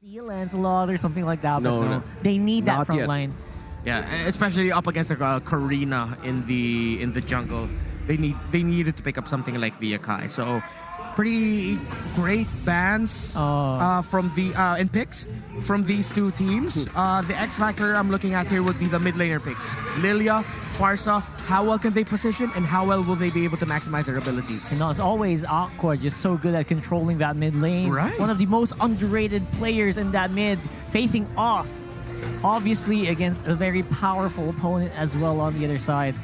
See Lancelot or something like that. No, but no. no. They need that Not front yet. line. Yeah, especially up against Karina in the jungle. They needed to pick up something like Viakai. So pretty great bans from the and picks from these two teams. The X factor I'm looking at here would be the mid laner picks. Lilia, Farsa, how well can they position and how well will they be able to maximize their abilities? And as always, Aqua just so good at controlling that mid lane. Right. One of the most underrated players in that mid, facing off, obviously against a very powerful opponent as well on the other side.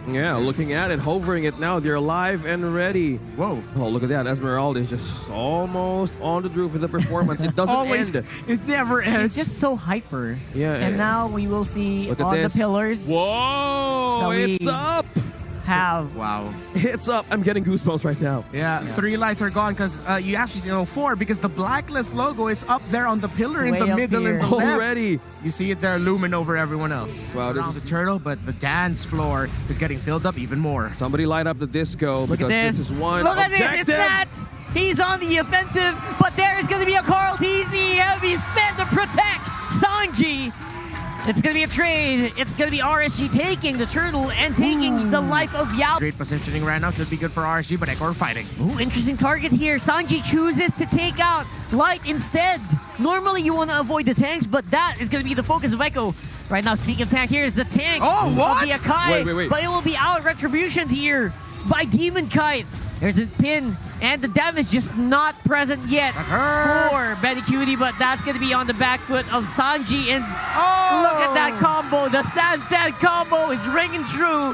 Yeah, looking at it, hovering it now. They're live and ready. Whoa. Oh, look at that. Esmeralda is just almost on the roof with the performance. It doesn't Always, end. it never She's ends. just so hyper. Yeah, And yeah. now we will see Look at on this. the pillars Whoa, that it's we- up. have Wow. It's up. I'm getting goosebumps right now. Yeah, 3 lights are gone because you actually 4 because the Blacklist logo is up there on the pillar in It's the way up middle here. and the left. Already. You see it there looming over everyone else. Wow, this Around the turtle, but the dance floor is getting filled up even more. Somebody light up the disco Look at because this. this is one Look at objective. this. It's Nats. He's on the offensive, but there's going to be a Carl TZ heavy spin to protect Sanji. It's going to be a trade. It's going to be RSG taking the turtle and taking the life of Yao. Great positioning right now should be good for RSG, but Echo are fighting. Ooh, interesting target here. Sanji chooses to take out Light instead. Normally you want to avoid the tanks, but that is going to be the focus of Echo. Right now, speaking of tank, here's the tank Oh, what? of the Akai. Wait. But it will be out retribution here by Demon Kite. There's a pin, and the damage just not present yet for Benny Cutie, but that's going to be on the back foot of Sanji. And look at that combo. The Sand combo is ringing true.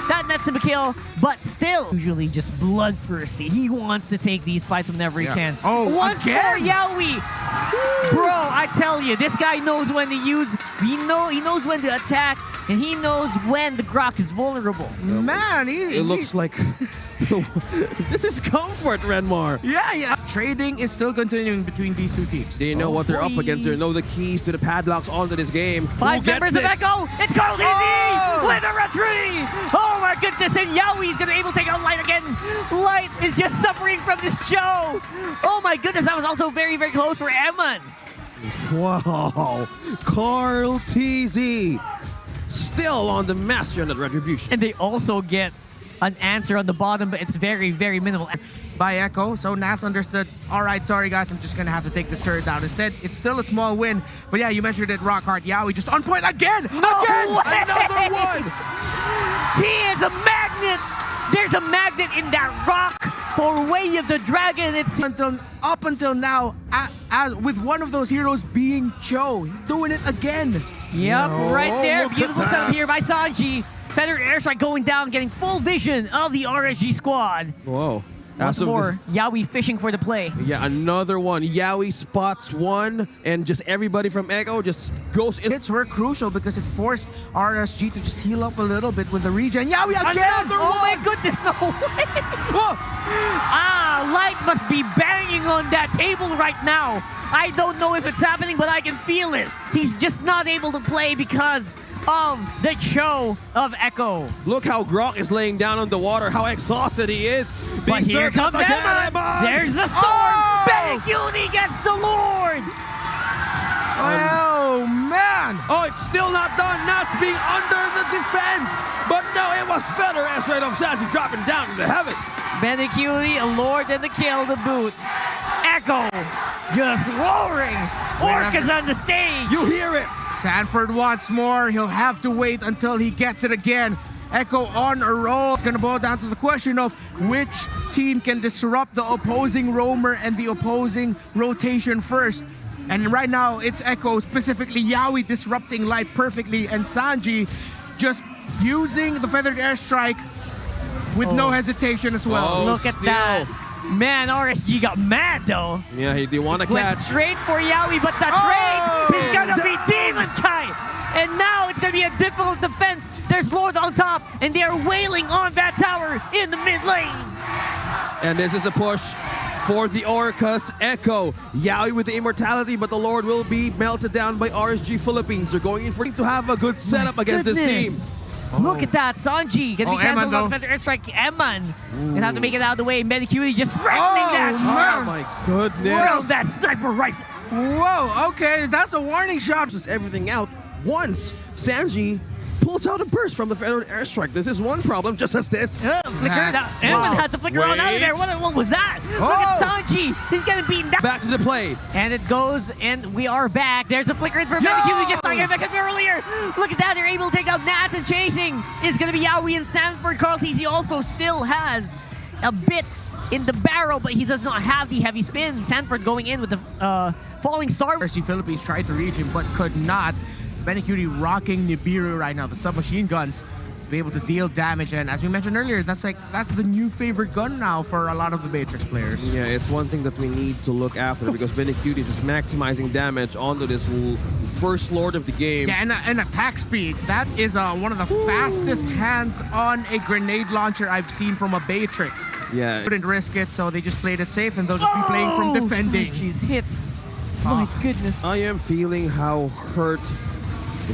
That nets him a kill, but still usually just bloodthirsty. He wants to take these fights whenever he can. Oh, Once again? more, Yaoi. Bro, I tell you, this guy knows when to use. He knows when to attack, and he knows when the Grok is vulnerable. Man, It looks like this is comfort, Renmar. Yeah. Trading is still continuing between these two teams. They know what they're up against. They know the keys to the padlocks onto this game. Five Who gets members of this? Echo. It's Carl DZ with a retreat. Oh my goodness, and Yaoi's gonna be able to take out Light again. Light is just suffering from this show. Oh my goodness, that was also very, very close for Eman. Wow. Carl TZ still on the master on that retribution. And they also get an answer on the bottom, but it's very, very minimal. By Echo, so Nas understood, all right, sorry guys, I'm just gonna have to take this turret down. Instead, it's still a small win, but yeah, you mentioned it, rock hard. Yaoi just on point again! No again! way! Another one! He is a magnet! There's a magnet in that rock for Way of the Dragon. It's Up until now, with one of those heroes being Cho, he's doing it again. Yep, right there. look at Beautiful that. setup here by Sanji. Feather airstrike going down, getting full vision of the RSG squad. Whoa. Once As of more, Yaoi fishing for the play. Yeah, another one. Yaoi spots one, and just everybody from Echo just goes in. Hits were crucial because it forced RSG to just heal up a little bit with the regen. Yaoi again! Another Oh my one! goodness, no way! Whoa! Light must be banging on that table right now. I don't know if it's happening, but I can feel it. He's just not able to play because of the show of Echo. Look how Grok is laying down on the water, how exhausted he is. But here served up comes again, Emma. Emma. There's the storm. Oh! Benny Cutie gets the Lord. Oh man! Oh, it's still not done. Nats being under the defense. But no, it was Feather as right of Sanji dropping down in the heavens. Benny Cutie, a Lord and the kill to boot. Echo just roaring. Orca's on the stage. You hear it. Sanford wants more. He'll have to wait until he gets it again. Echo on a roll. It's going to boil down to the question of which team can disrupt the opposing roamer and the opposing rotation first. And right now, it's Echo, specifically Yaoi, disrupting Light perfectly, and Sanji just using the Feathered Airstrike with no hesitation as well. Oh, Look at still. that. Man, RSG got mad though. Yeah, they want to Went catch. straight for Yaoi, but the trade is gonna be Demon Kite. And now it's gonna be a difficult defense. There's Lord on top, and they are wailing on that tower in the mid lane. And this is the push for the Orcas. Echo. Yaoi with the immortality, but the Lord will be melted down by RSG Philippines. They're going in for to have a good setup against this team. Look at that, Sanji gonna be canceled Eman, on Feather Airstrike. Eman gonna have to make it out of the way. Medicudi just threatening that. Oh my goodness. Throw that sniper rifle. Whoa, okay, that's a warning shot. Just everything out once Sanji pulls out a burst from the feathered airstrike. This is one problem, just as this. Flicker. Evan had to flicker on out of there. What was that? Look at Sanji. He's getting beaten down. Back to the play. And it goes, and we are back. There's a flicker in for Benikudi, just like I mentioned earlier. Look at that. They're able to take out Nats, and chasing is going to be Yaoi and Sanford. Carl TC also still has a bit in the barrel, but he does not have the heavy spin. Sanford going in with the falling star. RSG Philippines tried to reach him, but could not. Benikudi rocking Nibiru right now, the submachine guns, to be able to deal damage. And as we mentioned earlier, that's the new favorite gun now for a lot of the Matrix players. Yeah, it's one thing that we need to look after because Benikudi is just maximizing damage onto this first lord of the game. Yeah, and attack speed. That is one of the fastest hands on a grenade launcher I've seen from a Matrix. Yeah. Couldn't risk it, so they just played it safe, and they'll just be playing from defending. Jeez, hits. My goodness. I am feeling how hurt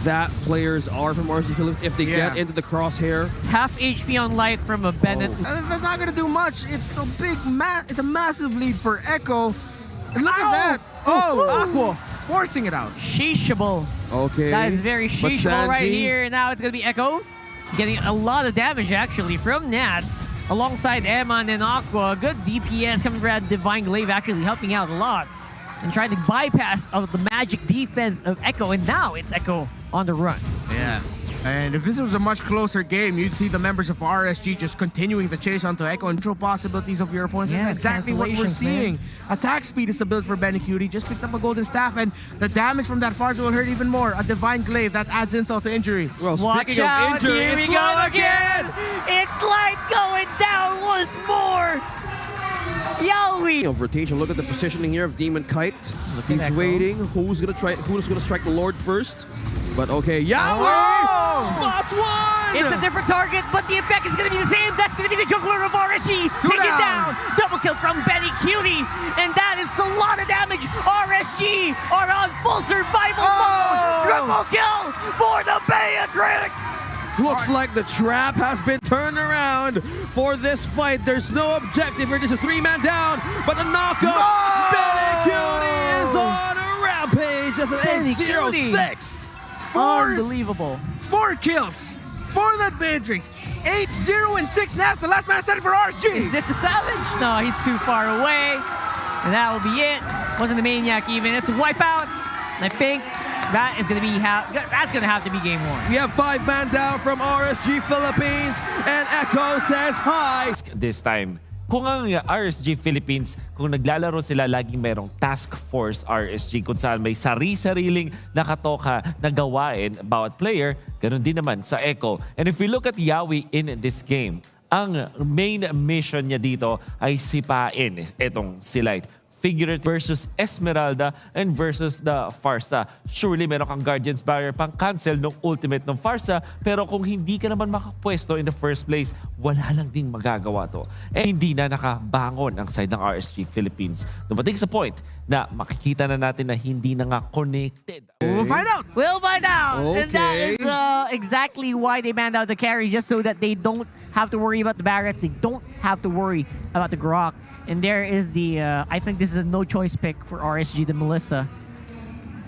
that players are from RSG Philippines if they get into the crosshair. Half HP on light from a Bennett. That's not gonna do much. It's a it's a massive lead for Echo. And look at that. Aqua forcing it out. Sheeshable. Okay. That is very sheeshable right here. Now it's gonna be Echo getting a lot of damage actually from Nats alongside Eman and Aqua. Good DPS coming from Divine Glaive, actually helping out a lot and trying to bypass of the magic defense of Echo. And now it's Echo on the run. Yeah. And if this was a much closer game, you'd see the members of RSG just continuing the chase onto Echo and control possibilities of your opponents. Yeah, That's exactly what we're seeing. Man. Attack speed is the build for Benikudi. Just picked up a golden staff, and the damage from that Farsa will hurt even more. A Divine Glaive, that adds insult to injury. Well, Watch speaking out, of injury, here we it's go Light again. It's Light going down once more. Yaoi. Of rotation, look at the positioning here of Demon Kite. He's Echo. waiting. Who's gonna strike the Lord first? But okay, Yaoi! Spot one! It's a different target, but the effect is going to be the same. That's going to be the juggler of RSG. Take it down. Double kill from Benikudi. And that is a lot of damage. RSG are on full survival mode. Triple kill for the Beatrix. Looks like the trap has been turned around for this fight. There's no objective here. There's a 3-man down, but a knockup. Benikudi is on a rampage. That's an 8-0-6. Unbelievable. 4 kills for that Matrix. 8-0 and 6 Nats. The last man standing for RSG. Is this the Savage? No, he's too far away. And that will be it. Wasn't the Maniac even. It's a wipeout. I think that is going to be that's going to have to be game 1. We have 5-man down from RSG Philippines, and Echo says hi. This time, kung ang RSG Philippines, kung naglalaro sila, laging merong task force RSG kung saan may sari-sariling nakatoka na gawain bawat player, ganun din naman sa Echo. And if we look at Yaoi in this game, ang main mission niya dito ay sipain itong si Light. Figure versus Esmeralda and versus the Farsa. Surely meron kang Guardian's Barrier pang cancel ng ultimate ng Farsa, pero kung hindi ka naman makapwesto in the first place, wala lang ding magagawa to. Eh hindi na nakabangon ang side ng RSG Philippines. Dumating sa point na makikita na natin na hindi na nga connected. We'll find out. We'll find out. And that Okay. is exactly why they banned out the carry, just so that they don't have to worry about the Barretts. They don't have to worry about the Grok. And there is the, I think this is a no-choice pick for RSG, the Melissa.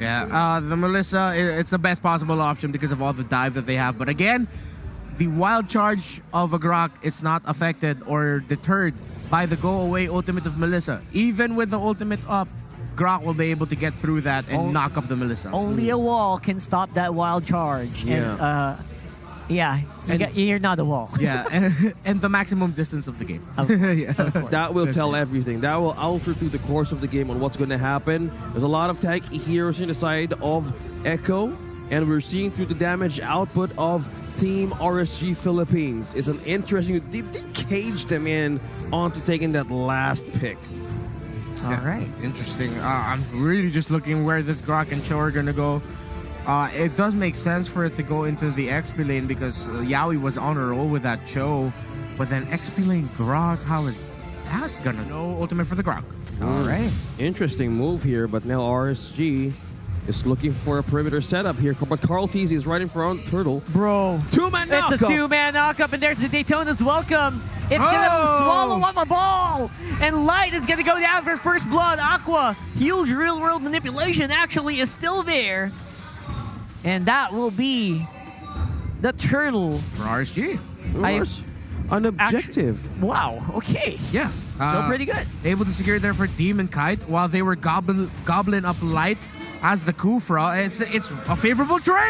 Yeah, the Melissa, it's the best possible option because of all the dive that they have. But again, the wild charge of a Grok is not affected or deterred by the go-away ultimate of Melissa. Even with the ultimate up, Grok will be able to get through that and knock up the Melissa. Only a wall can stop that wild charge. Yeah. And, you're not a wall. Yeah, and the maximum distance of the game. Of course. That will tell everything. That will alter through the course of the game on what's going to happen. There's a lot of tanky heroes in the side of Echo, and we're seeing through the damage output of Team RSG Philippines. It's an interesting... They caged them in onto taking that last pick. All right. Interesting. I'm really just looking where this Grok and Cho are going to go. It does make sense for it to go into the XP lane because Yaoi was on a roll with that Cho. But then XP lane Grok, how is that going to go? Ultimate for the Grok. All right. Interesting move here, but now RSG is looking for a perimeter setup here. But Carl TZ is right in front of Turtle. Bro. 2-man knockup. It's a 2-man knockup, and there's the Daytona's welcome. It's gonna swallow up a ball, and Light is gonna go down for first blood. Aqua, huge real-world manipulation actually is still there, and that will be the turtle. For RSG. An objective. Wow. Okay. Yeah. Still pretty good. Able to secure there for Demon Kite while they were gobbling up Light as the Kufra. It's a favorable trade.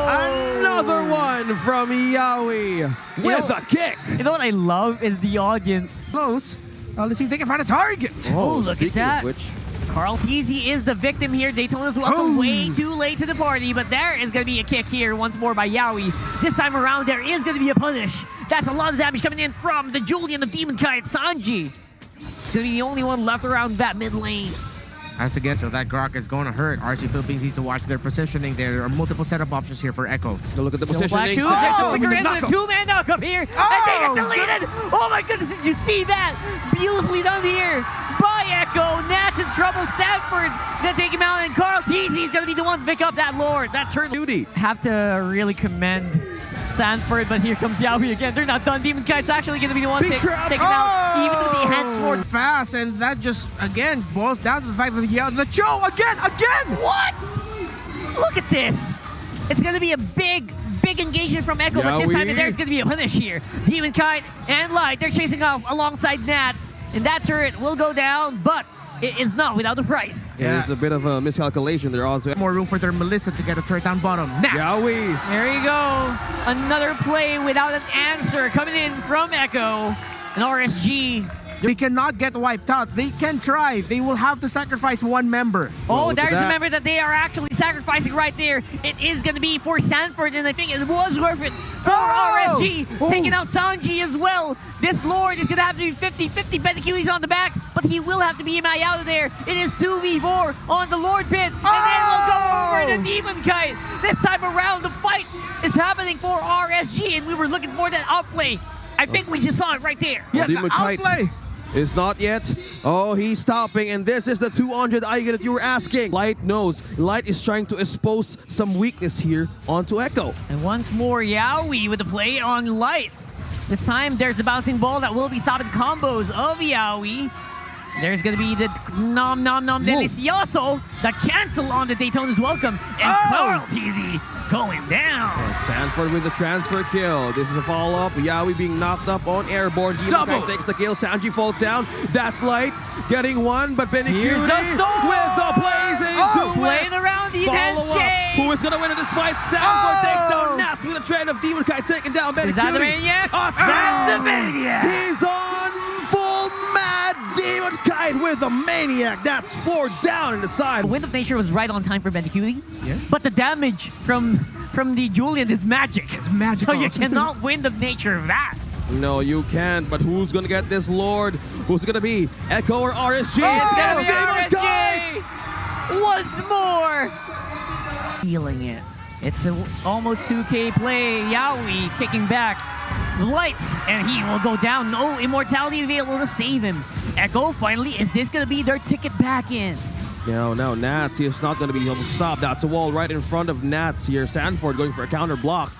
Another one from Yawi with a kick. You know what I love is the audience. Close. Let's see if they can find a target. Oh, look at speaking that. of which, Carl Teasy is the victim here. Daytona's welcome way too late to the party, but there is going to be a kick here once more by Yawi. This time around, there is going to be a punish. That's a lot of damage coming in from the Julian of Demon Kite, Sanji. He's going to be the only one left around that mid lane. Has to guess, so that Grok is going to hurt. RSG Philippines needs to watch their positioning. There are multiple setup options here for Echo. look at the Black positioning. Shoes, there's the flicker in, knockup. the two-man knockup here, and they get deleted! Oh my goodness, did you see that? Beautifully done here by Echo. Nat's in trouble. Sanford gonna take him out, and Carl Teasy's gonna be the one to pick up that Lord, that turn. Beauty. Have to really commend Sanford, but here comes Yawi again. They're not done. Demon Kite's actually gonna be the one to take him out, even with the hand sword. Fast, and that just, again, boils down to the fact that the Joe, again! What? Look at this. It's gonna be a big engagement from Echo, but this time there's gonna be a punish here. Demon Kite and Light, they're chasing off alongside Nats, and that turret will go down, but it is not without a price. Yeah. There's a bit of a miscalculation there also. More room for their Melissa to get a turret down bottom. Nats! Yawi. There you go. Another play without an answer coming in from Echo. And RSG. They cannot get wiped out. They can try. They will have to sacrifice one member. Oh, look at there's a that. member that they are actually sacrificing right there. It is going to be for Sanford, and I think it was worth it for RSG. Taking out Sanji as well. This Lord is going to have to be 50-50. Betaculi's on the back, but he will have to be MI out of there. It is 2v4 on the Lord pit, and then we'll go over the Demon Kite. This time around, the fight is happening for RSG, and we were looking for that outplay. I think we just saw it right there. Yeah, Demon the Kite outplay. is not yet. Oh, he's stopping, and this is the 200 IQ that you were asking. Light knows. Light is trying to expose some weakness here onto Echo. And once more, Yawi with the play on Light. This time, there's a bouncing ball that will be stopping combos of Yawi. There's going to be the nom nom nom delicioso, the cancel on the Daytona's welcome, and Carl Teasy going down. Sanford with the transfer kill. This is a follow-up. Yawi being knocked up on airborne. Demon Kite takes the kill. Sanji falls down. That's Light getting one, but Benny Cutie Here's the storm! with the blazing Playing around the intense follow-up. shade. Who is going to win in this fight? Sanford takes down Nats with a trend of Demon Kite taking down Benny Is that the Cutie. Maniac? That's the Maniac. He's on full mad Demon Kite with a Maniac. That's 4 down in the side. Wind of Nature was right on time for Bandicuti. Yeah. But the damage from the Julian is magic. It's magical. So you cannot Wind of Nature that. No, you can't. But who's going to get this Lord? Who's going to be? Echo or RSG? It's gonna be Demon Kite! RSG! Once more! Feeling it. It's an almost 2K play. Yawi kicking back. Light, and he will go down. No immortality available to save him. Echo, finally, is this going to be their ticket back in? No, Nats is not going to be able to stop. That's a wall right in front of Nats here. Sanford going for a counter block.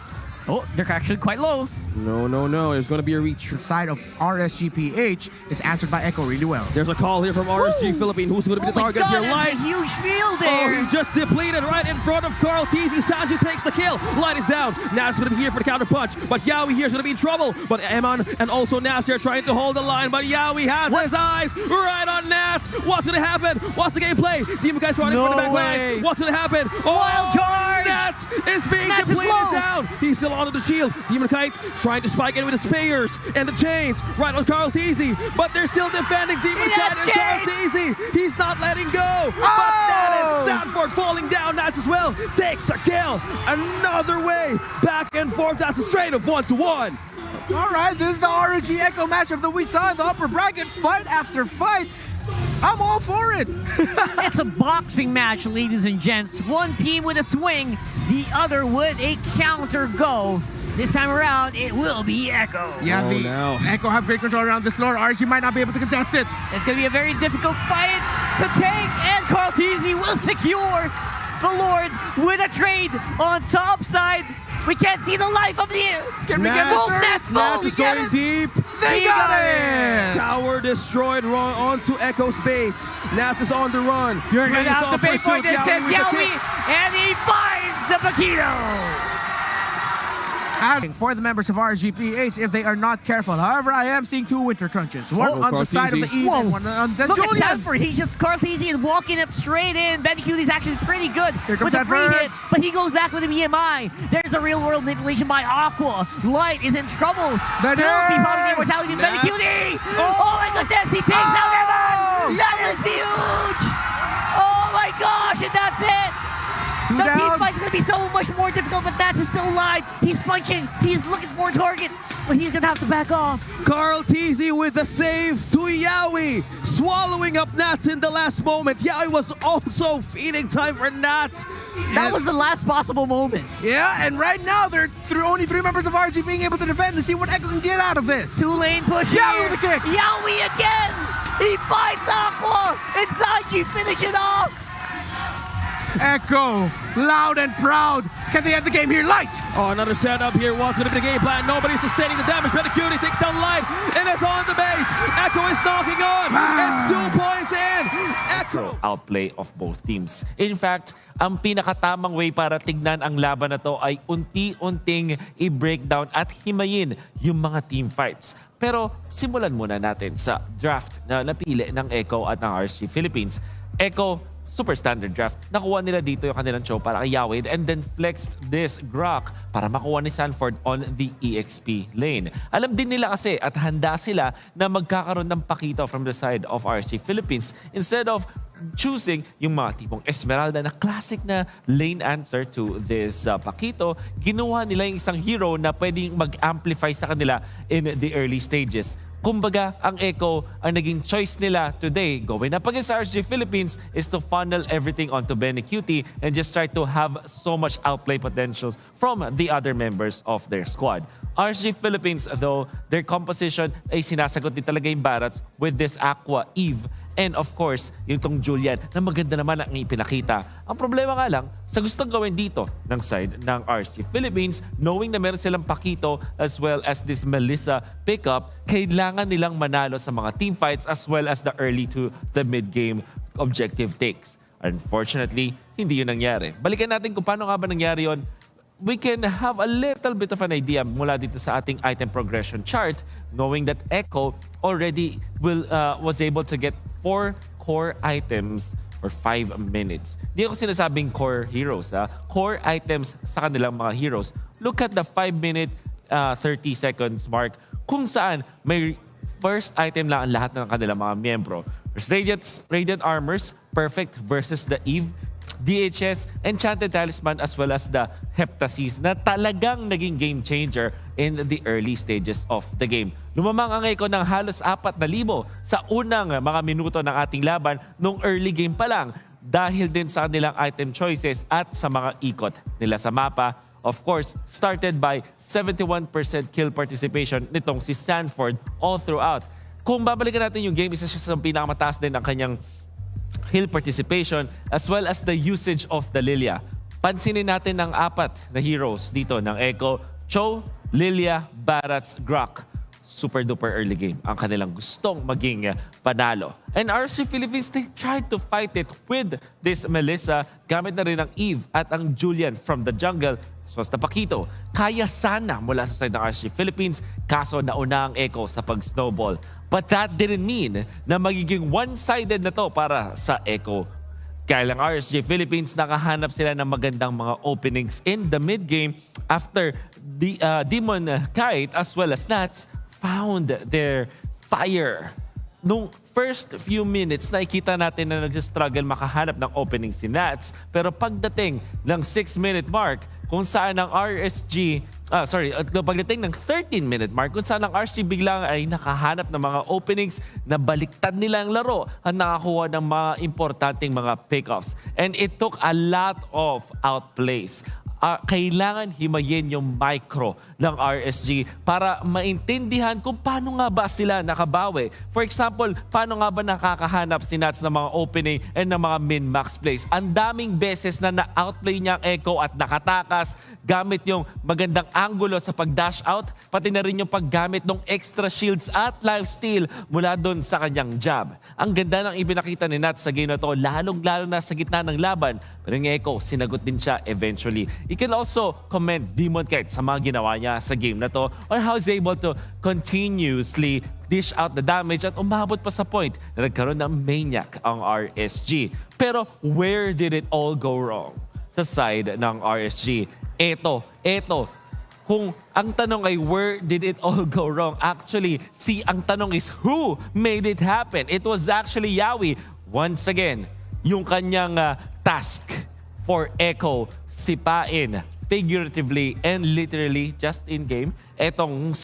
Oh, they're actually quite low. No. There's going to be a reach. The side of RSGPH is answered by Echo really well. There's a call here from RSG Philippines. Who's going to be the target here? That's Light. a huge field Oh, there. he just depleted right in front of Carl Teasy. Sanji takes the kill. Light is down. Nats going to be here for the counter punch. But Yawi here is going to be in trouble. But Eman and also Nats here trying to hold the line. But Yawi has his eyes right on Nats. What's going to happen? What's the gameplay? Demon Kite's running for the back lines. What's going to happen? Wild charge! Nats is being Nats is depleted low. down. He's still onto the shield. Demon Kite trying to spike in with the spears and the chains right on Carl Teasy. But they're still defending Demon Kite and Carl Teasy. He's not letting go. But that is Sanford falling down. Nats as well takes the kill. Another way back and forth. That's a trade of 1-1. All right, this is the RSG Echo matchup that we saw in the upper bracket. Fight after fight. I'm all for it. It's a boxing match, ladies and gents. One team with a swing, the other with a counter go. This time around, it will be Echo. Yeah, Oh, the no. Echo have great control around this Lord. RSG might not be able to contest it. It's going to be a very difficult fight to take, and Carl Teasy will secure the Lord with a trade on top side. We can't see the life of the... Can we get the Move, third? Nats, Nats move! is going deep. They got it! Tower destroyed, wrong onto Echo's base. Nats is on the run. You're gonna Plays have to on pay for pursuit. this, says with the Yawi, kick. and he finds the Paquito. Asking for the members of RSGPH if they are not careful. However, I am seeing two winter trunches. One on the side of the Eve and one on the Look Julian. at Sanford. He's just Cartesian and walking up straight in. Benny Cutie's actually pretty good Here comes with a free Sanford. hit, but he goes back with an EMI. There's a real-world manipulation by Aqua. Light is in trouble. The Will be net. popping the immortality with Benny Nats. Cutie. Oh. Oh my goodness, he takes out Evan. That is huge. Oh my gosh, and that's it. Two The team down. fight's gonna be so much more difficult, but Nats is still alive. He's punching. He's looking for a target, but he's gonna have to back off. Carl Teasy with the save to Yawi, swallowing up Nats in the last moment. Yawi was also feeding time for Nats. That was the last possible moment. Yeah, and right now they're only three members of RG being able to defend and see what Echo can get out of this. Two-lane push Yawi here. with the kick. Yawi again. He fights Aqua, and Sanji finish it off. Echo, loud and proud. Can they end the game here? Light. Oh, another setup here. What's going to be the game plan? Nobody's sustaining the damage. Cutie takes down Light, and it's on the base. Echo is knocking on. It's 2 points in. Echo. Outplay of both teams. In fact, ang pinakatamang way para tignan ang laban na to ay unti-unting i-breakdown at himayin yung mga team fights. Pero simulan muna natin sa draft na napili ng Echo at ng RSG Philippines. Echo, super standard draft. Nakuha nila dito yung kanilang show para kay Yawid and then flexed this Grok para makuha ni Sanford on the EXP lane. Alam din nila kasi at handa sila na magkakaroon ng pakito from the side of RSG Philippines instead of choosing yung mga tipong Esmeralda na classic na lane answer to this pakito. Ginawa nila yung isang hero na pwedeng mag-amplify sa kanila in the early stages. Kumbaga, ang Echo, ang naging choice nila today, going up against RSG Philippines, is to funnel everything onto Benny Cutie and just try to have so much outplay potentials from the other members of their squad. RSG Philippines, though, their composition ay sinasagot din talaga yung Barats with this Aqua, Eve, and of course, yung tong Julian na maganda naman ang ipinakita. Ang problema nga lang, sa gustong gawin dito ng side ng RSG Philippines, knowing na meron silang Pakito as well as this Melissa pickup, kailangan nilang manalo sa mga team fights as well as the early to the mid-game objective takes. Unfortunately, hindi yun nangyari. Balikan natin kung paano nga ba nangyari yun. We can have a little bit of an idea mula dito sa ating item progression chart, knowing that Echo already was able to get 4 core items for 5 minutes. Hindi ako sinasabing core heroes, ha? Core items sa kanilang mga heroes. Look at the 5-minute 30 seconds mark kung saan may first item lang ang lahat ng kanilang mga miyembro. There's Radiant Armors, perfect versus the Eve, DHS, Enchanted Talisman, as well as the Heptasis na talagang naging game changer in the early stages of the game. Lumamang ang Echo ng halos 4,000 sa unang mga minuto ng ating laban nung early game pa lang dahil din sa kanilang item choices at sa mga ikot nila sa mapa. Of course, started by 71% kill participation nitong si Sanford all throughout. Kung babalikan natin yung game, isa siya sa pinakamataas din ang kanyang kill participation as well as the usage of the Lilia. Pansinin natin ang 4 na heroes dito ng Echo, Cho, Lilia, Barats, Grok. Super duper early game ang kanilang gustong maging panalo. And RSG Philippines, they tried to fight it with this Melissa. Gamit na rin ang Eve at ang Julian from the jungle. So, na Pakito. Kaya sana mula sa side ng RSG Philippines, kaso nauna ang Echo sa pag-snowball. But that didn't mean na magiging one-sided na to para sa Echo. Kaya lang RSG Philippines, nakahanap sila ng magandang mga openings in the mid-game after the Demon Kite as well as Nats found their fire. Nung first few minutes, nakikita natin na nag-struggle makahanap ng opening si Nats. Pero pagdating ng 6-minute mark, kung saan ang RSG pagdating ng 13-minute mark, kung saan ang RSG biglang ay nakahanap ng mga openings na baliktad nila ang laro at nakakuha ng mga importanteng mga pickoffs. And it took a lot of outplays. Kailangan himayin yung micro ng RSG para maintindihan kung paano nga ba sila nakabawi. For example, paano nga ba nakakahanap si Nats ng mga opening and ng mga min-max plays. Ang daming beses na na-outplay niya ang Echo at nakatakas gamit yung magandang angulo sa pag-dash out, pati na rin yung paggamit ng extra shields at lifesteal mula doon sa kanyang jab. Ang ganda ng ibinakita ni Nats sa game na to, lalong-lalo na sa gitna ng laban. Pero yung Echo, sinagot din siya eventually. You can also commend Demon Kite sa mga ginawa niya sa game na to on how he's able to continuously dish out the damage at umabot pa sa point na nagkaroon ng maniac ang RSG. Pero where did it all go wrong? Sa side ng RSG. Eto. Kung ang tanong ay where did it all go wrong? Actually, ang tanong is who made it happen? It was actually Yawi. Once again, yung kanyang task for Echo, sipain figuratively and literally just in game etong